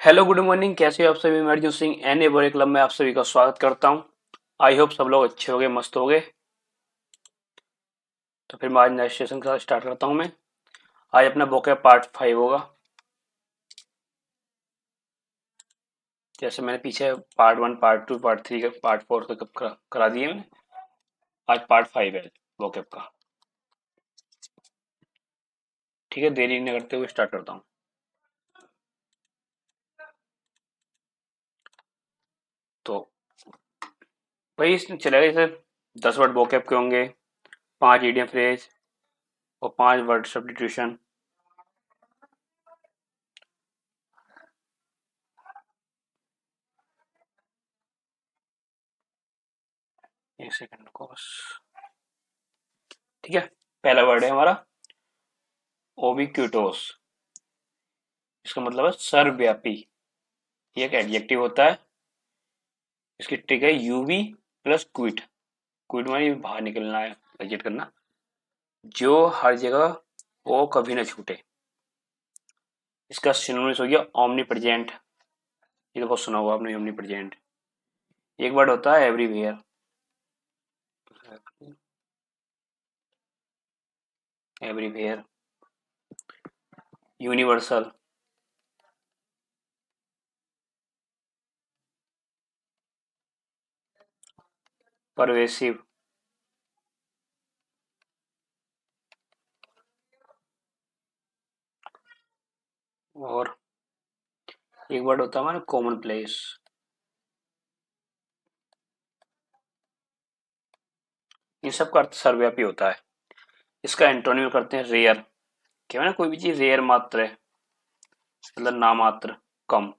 Hello good morning, कैसे हो आप सभी। मैं अर्जुन सिंह एन ए बोरे क्लब में आप सभी का स्वागत करता हूं। आई होप सब लोग अच्छे होंगे, मस्त होंगे। तो फिर मैं आज नेक्स्ट सेशन के साथ स्टार्ट करता हूं। मैं आज अपना वोकैब पार्ट 5 होगा। जैसे मैंने पीछे पार्ट 1, पार्ट 2, पार्ट 3 पार्ट 4 तक करा दिए मैंने। आज पार्ट 5 है वोकैब का। ठीक है, देरी न करते हुए स्टार्ट करता हूँ। तो वही इसमें चलेगा। जैसे 10 वर्ड वोकैब के होंगे, 5 इडियम फ्रेज और 5 वर्ड सब्स्टिट्यूशन। एक सेकंड को बस। ठीक है, पहला वर्ड है हमारा ओबिक्यूटोस। इसका मतलब है सर्वव्यापी। ये एक एडजेक्टिव होता है। इसकी ट्रिक है यूवी प्लस क्विट। क्विट मानी बाहर निकलना है, एग्जिट करना। जो हर जगह वो कभी ना छूटे। इसका सिनोनिम्स हो गया ओमनी प्रेजेंट। ये तो बहुत सुना होगा आपने, ओमनी प्रेजेंट। एक वर्ड होता है एवरीवेयर। एवरीवेयर। यूनिवर्सल। परवेसिव। और एक वर्ड होता है हमारा कॉमन प्लेस। इन सब का अर्थ सर्वव्यापी होता है। इसका एंटोनिम करते हैं रेयर। क्या ना, कोई भी चीज रेयर मात्र है, मतलब नामात्र, कम।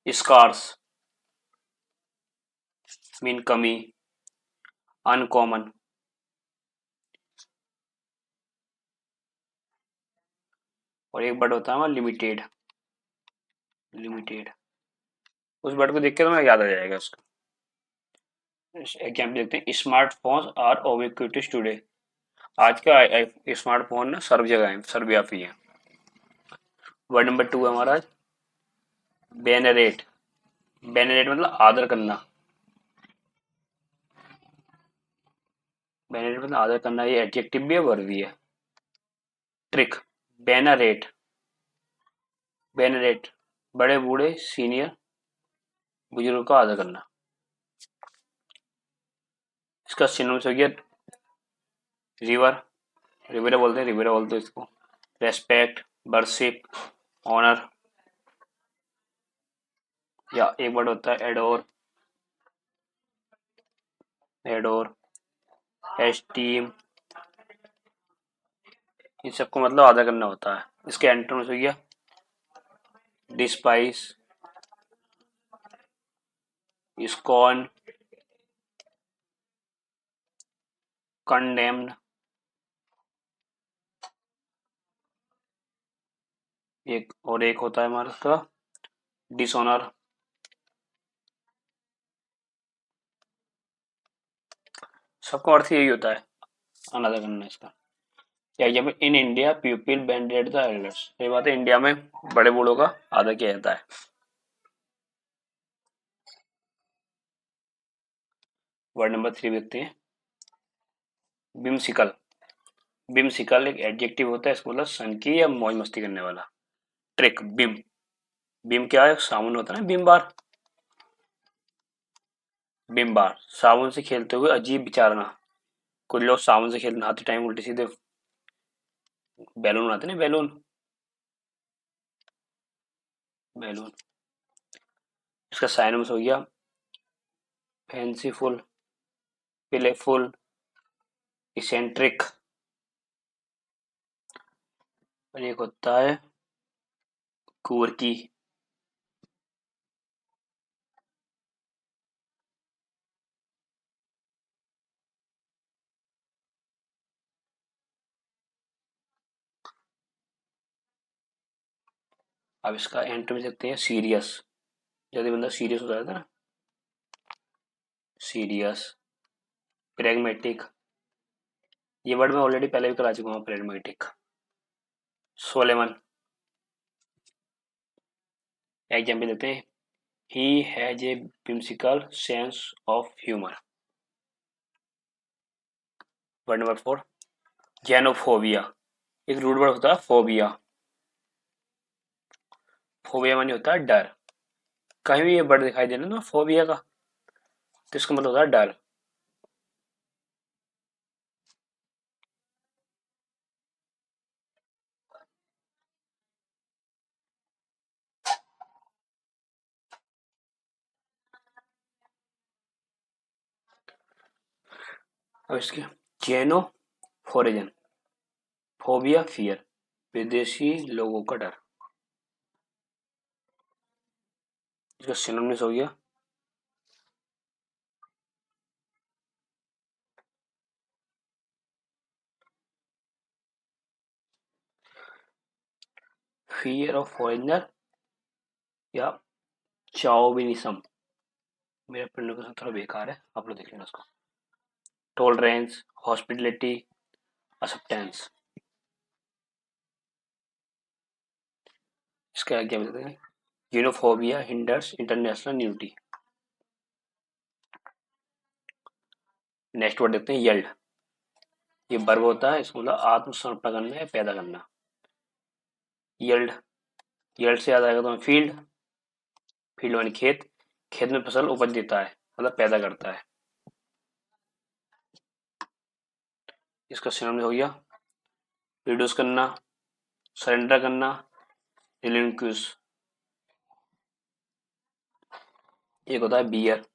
स्कार्स मीन कमी, अनकॉमन। और एक वर्ड होता है हमारा लिमिटेड। लिमिटेड। उस वर्ड को देख के तो मैं याद आ जाएगा उसका। एग्जाम्पल देखते हैं, स्मार्टफोन्स आर उबिक्विटस टुडे। आज का स्मार्टफोन ना सर्व जगह है, सर्वव्यापी है। वर्ड नंबर 2 है हमारा बेनरेट। बेनरेट मतलब आदर करना। बेनरेट मतलब आदर करना, ये एडजेक्टिव भी है, वर्ब भी है। ट्रिक। बेनरेट। बेनरेट बड़े बूढ़े सीनियर बुजुर्ग का आदर करना। इसका सिनोनिम्स हो गया रिवर। रिवेरा बोलते हैं, रिवेरा बोलते हैं इसको। Respect, worship, honour. या एक वर्ड होता है एडोर। Adore, esteem. इन सबको मतलब आदर करना होता है। इसके एंटोनिम्स हो गया डिस्पाइस, स्कॉन, कंडेम्न। एक होता है हमारा इसका डिसऑनर। सबका अर्थ यही होता है, अनादर करना इसका। या जब in India people venerate the elders, ये बात है, इंडिया में बड़े बूढ़ों का आदर किया जाता है। वर्ड नंबर 3 देखते हैं, बिम्सिकल। बिम्सिकल एक एडजेक्टिव होता है, इसको मतलब सन की या मौज मस्ती करने वाला। ट्रिक। बिम। बिम क्या है, साबुन होता है ना, बिम बार। बिम बार साबुन से खेलते हुए अजीब विचारना। कुछ लोग साबुन से खेलते नहाते टाइम उल्टे सीधे बैलून आते ना, बैलून। बैलून। इसका साइनम्स हो गया फैंसीफुल, प्लेफुल, इसेंट्रिक। और एक होता है कुर्की। अब इसका एंटर में सकते हैं सीरियस। जब बंदा सीरियस हो जाता है ना, सीरियस। प्रेगमेटिक। ये वर्ड मैं ऑलरेडी पहले भी करा चुका हूँ, प्रेगमेटिक। सोलेमन। एग्जाम्पल देते हैं, he has a whimsical sense of humour. Word number 4, xenophobia. एक रूट वर्ड होता है फोबिया। फोबिया मानी होता है डर। कहीं भी ये वर्ड दिखाई देना ना फोबिया का, तो इसका मतलब होता है डर। अब इसके जेनोफोरिजन, फोबिया फियर, विदेशी लोगों का डर। इसका सिनोनिम्स हो गया फियर ऑफ फॉरेनर या चाओविनिज्म। मेरा प्रोनाउंसिएशन थोड़ा बेकार है, आप लोग देख लेना उसको। Tolerance, hospitality, acceptance. इसका क्या बोलते हैं, xenophobia hinders international unity. Next word देखते हैं यल्ड। ये वर्ब होता है, इसका मतलब आत्मसमर्पण करना या पैदा करना। यल्ड, यल्ड से याद आएगा तो फील्ड, फील्ड मानी खेत, खेत में फसल उपज देता है मतलब पैदा करता है। इसका सिनोनिम हो गया रिड्यूस करना, सरेंडर करना, रिलिंक्विश। एक होता है बियर,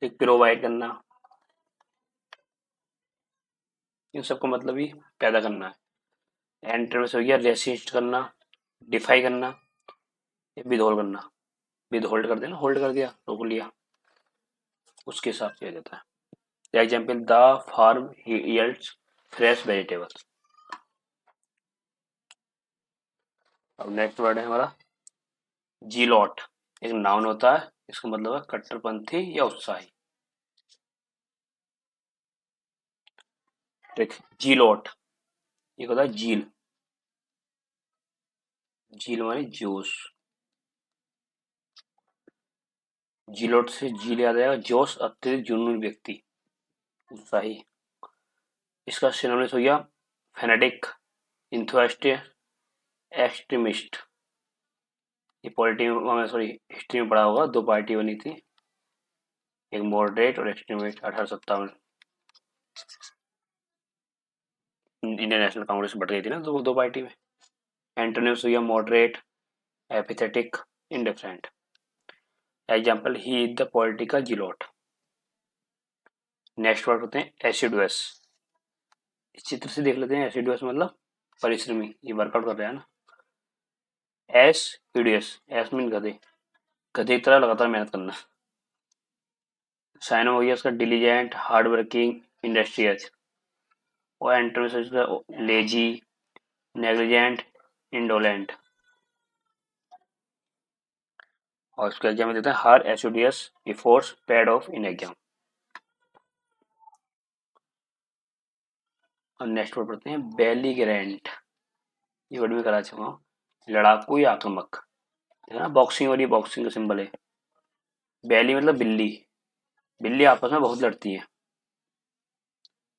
एक प्रोवाइड करना। इन सबका मतलब ही पैदा करना है। एंटर में से हो गया रेसिस्ट करना, डिफाई करना, विदहोल्ड करना। विदहोल्ड कर देना, होल्ड कर दिया, रोक लिया, उसके हिसाब से देता है। Example, the farm yields fresh vegetables. अब नेक्स्ट वर्ड है हमारा जीलॉट। एक नाउन होता है, इसका मतलब है कट्टरपंथी या उत्साही। देख जीलॉट, एक होता है झील, झील मानी जोश। जीलोट से झील याद आएगा, जोश अत्यधिक जुनूनी व्यक्ति, उत्साही। इसका सिनोनिम्स हो गया फैनेटिक, इंथुसियास्ट, एक्सट्रीमिस्ट। ये पॉलिटी में सॉरी हिस्ट्री में पढ़ा होगा, दो पार्टी बनी थी, एक मॉडरेट और एक्सट्रीमिस्ट। 1857 इंडियन नेशनल कांग्रेस बट गई थी ना दो पार्टी में। एंटोनिम्स हो गया moderate, apathetic, indifferent. Example, he is the political zealot. Next word होते हैं एसिडुअस। इस चित्र से देख लेते हैं, एसिडुअस मतलब परिश्रमी, ये वर्कआउट कर रहा है ना। एस ईडीएस, एस मीन गधे, गधे की तरह लगातार मेहनत करना। साइन हो गया इसका डिलीजेंट, हार्ड वर्किंग, इंडस्ट्रियस। और एंटर लेजी, नेग्लिजेंट, इंडोलेंट। और इसका एग्जाम में देते हैं her assiduous efforts paid off in exam. और नेक्स्ट वर्ड पढ़ते हैं बेलीगरेंट। ये वर्ड भी करा चुका हूँ, लड़ाकू या आक्रामक, है ना, बॉक्सिंग और ये बॉक्सिंग का सिंबल है। बैली मतलब बिल्ली, बिल्ली आपस में बहुत लड़ती है।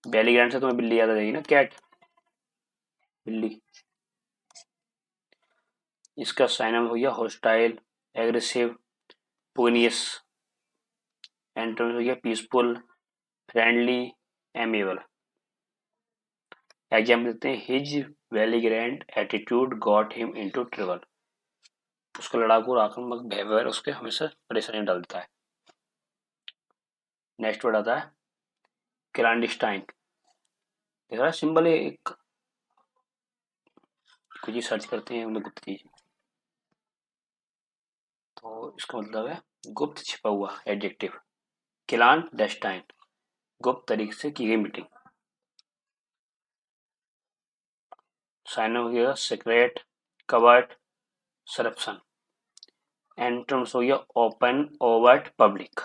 बेलीग्रैंड से तुम्हें बिल्ली याद आ जाएगी ना, कैट, बिल्ली। इसका साइनम हो गया हॉस्टाइल, एग्रेसिव, पुगनियस। एंटोनिम हो गया पीसफुल, फ्रेंडली, एमेबल। एग्जाम्पल देते हैं, his belligerent attitude got him into trouble. उसका लड़ाकू और आक्रामक बिहेवियर उसके हमेशा परेशानी में डालता है। नेक्स्ट वर्ड आता है क्लैंडस्टाइन। देख रहा है सिंबल है एक, कुछ ही सर्च करते हैं हम लोग गुप्त चीज, तो इसका मतलब है गुप्त छिपा हुआ, एडजेक्टिव। क्लैंडस्टाइन, गुप्त तरीके से की गई मीटिंग। साइन हो गया सीक्रेट, कवर्ट, सरप्शन। एंट्रम्स हो गया ओपन, ओवर्ट, पब्लिक।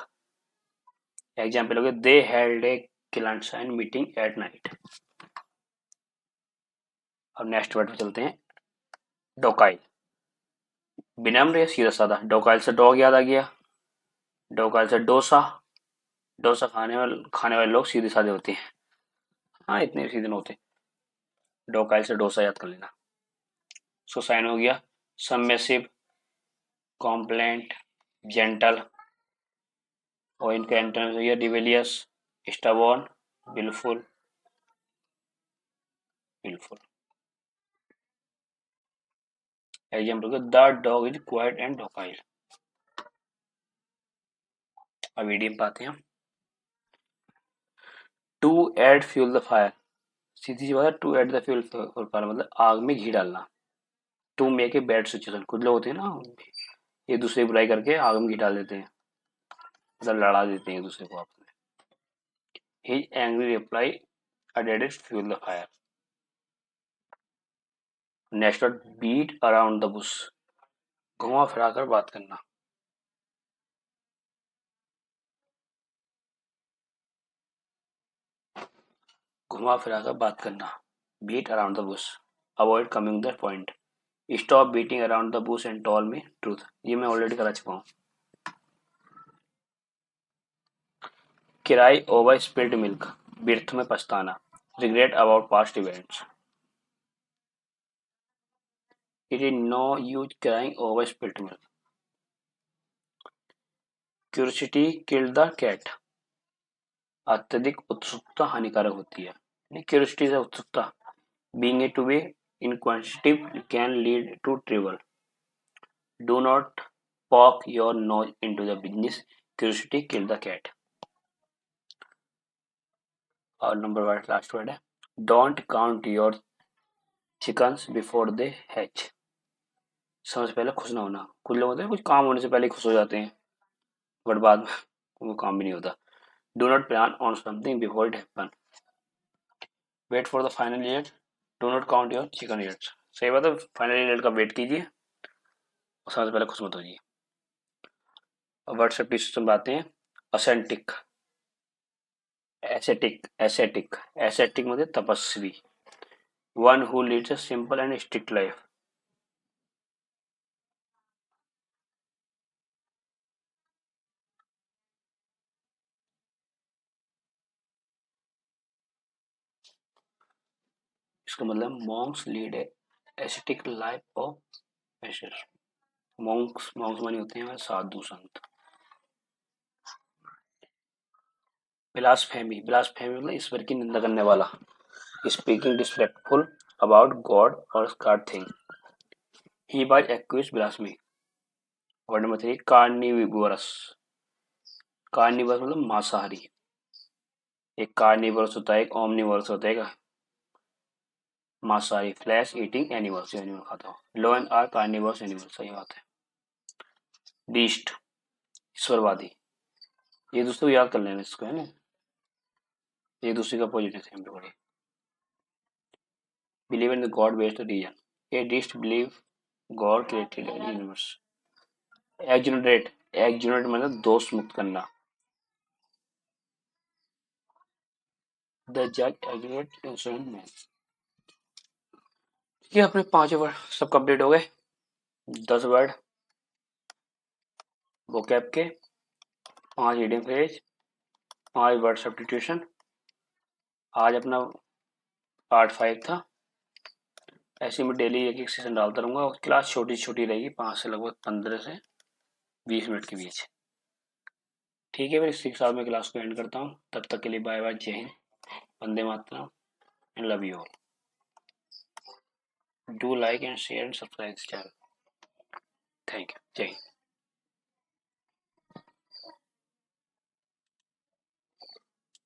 एग्जाम्पल हो गया दे held A clandestine meeting at night. अब नेक्स्ट वर्ड पे चलते हैं डोकाई। विनम्र या सीधा साधा? डोकाइल से डॉग याद आ गया, डोकाइल से डोसा, डोसा खाने वाले लोग सीधे साधे होते हैं। हाँ, इतने सीधे नहीं होते। डोकाइल से डोसा याद कर लेना। सो साइन हो गया। सबमिसिव, कॉम्प्लेंट, जेंटल, और इनका एंटोनिम हो गया rebellious, stubborn, wilful, wilful. Example, the dog is quiet and docile. अब ईडीएम पाते हैं। To add fuel the fire, सीधी सी बात है, to add the fuel for fire मतलब आग में घी डालना। To make a bad situation, कुछ लोग होते हैं ना, एक दूसरे की बुराई करके आग में घी डाल देते हैं, मतलब लड़ा देते हैं एक दूसरे को आपस में। His angry reply added fuel the fire. Next word, beat around the bush, घुमा फिरा कर बात करना। घुमा फिरा कर बात करना, beat around the bush, avoid coming the point, stop beating around the bush and tell me truth, ये मैं ऑलरेडी करा चुका हूँ। cry over spilled milk, व्यर्थ में पछताना, regret about past events। it is no use crying over spilled milk। curiosity killed the cat, अत्यधिक उत्सुकता हानिकारक होती है। क्यूरियोसिटी से उत्सुकता, being it to be inquisitive can lead to trouble। Do not poke your nose into the business, curiosity kill the cat। और number word last word है, don't count your chickens before they hatch, समय से पहले खुश ना होना। कुछ लोग होते हैं कुछ काम होने से पहले खुश हो जाते हैं, बट बाद में वो काम भी नहीं होता। Do not plan on something before it happen, wait for the final result, do not count your chicken result. सही बात है, फाइनल रिजल्ट का वेट कीजिए और समय से पहले खुश मत होइए। अब व्हाट्सएप टीचर में बातें हैं। असेंटिक, एसेटिक, एसेटिक, एसेटिक मतलब तपस्वी, one who leads a simple and strict life. इसका मतलब monks lead a ascetic life of passion. Monks, monks माने होते हैं साधु संत। ब्लास्फेमी, ब्लास्फेमी मतलब ईश्वर की निंदा करने वाला, स्पीकिंग डिसरेस्पेक्टफुल अबाउट गॉड और God thing. He was accused blasphemy. Word number 3, carnivorous, carnivorous मतलब मांसाहारी। एक कार्निवोरस होता है, एक ओमनिवोरस होता है, मांसाहारी, फ्लैश ईटिंग एनिमल्स, जो एनिमल खाता हो। लोन आर कार्निवोरस एनिमल, सही बात है। बीस्ट, ईश्वरवादी, ये दोस्तों याद कर लेना इसको, है ना, ये दूसरी का पॉजिटिव सेम पकड़िए। Believe in the God based reason, a deist believe God created universe. Exonerate, exonerate मतलब दोष मुक्त करना, द जज एक्जुनरेट इंसोलेंट मैन। ये अपने 5 वर्ड सब कंप्लीट हो गए। 10 वर्ड वोकैब के, 5 रीडिंग फ्रेज, 5 वर्ड सब्स्टिट्यूशन। आज अपना पार्ट 5 था। ऐसे में डेली एक एक सेशन डालता रहूंगा और क्लास छोटी छोटी रहेगी, 5 से लगभग 15 से 20 मिनट के बीच। ठीक है, फिर इसी के साथ मैं क्लास को एंड करता हूँ। तब तक के लिए बाय बाय, जय हिंद, वंदे मातरम and love you all. Do like and share and subscribe this channel. Thank you, जय हिंद।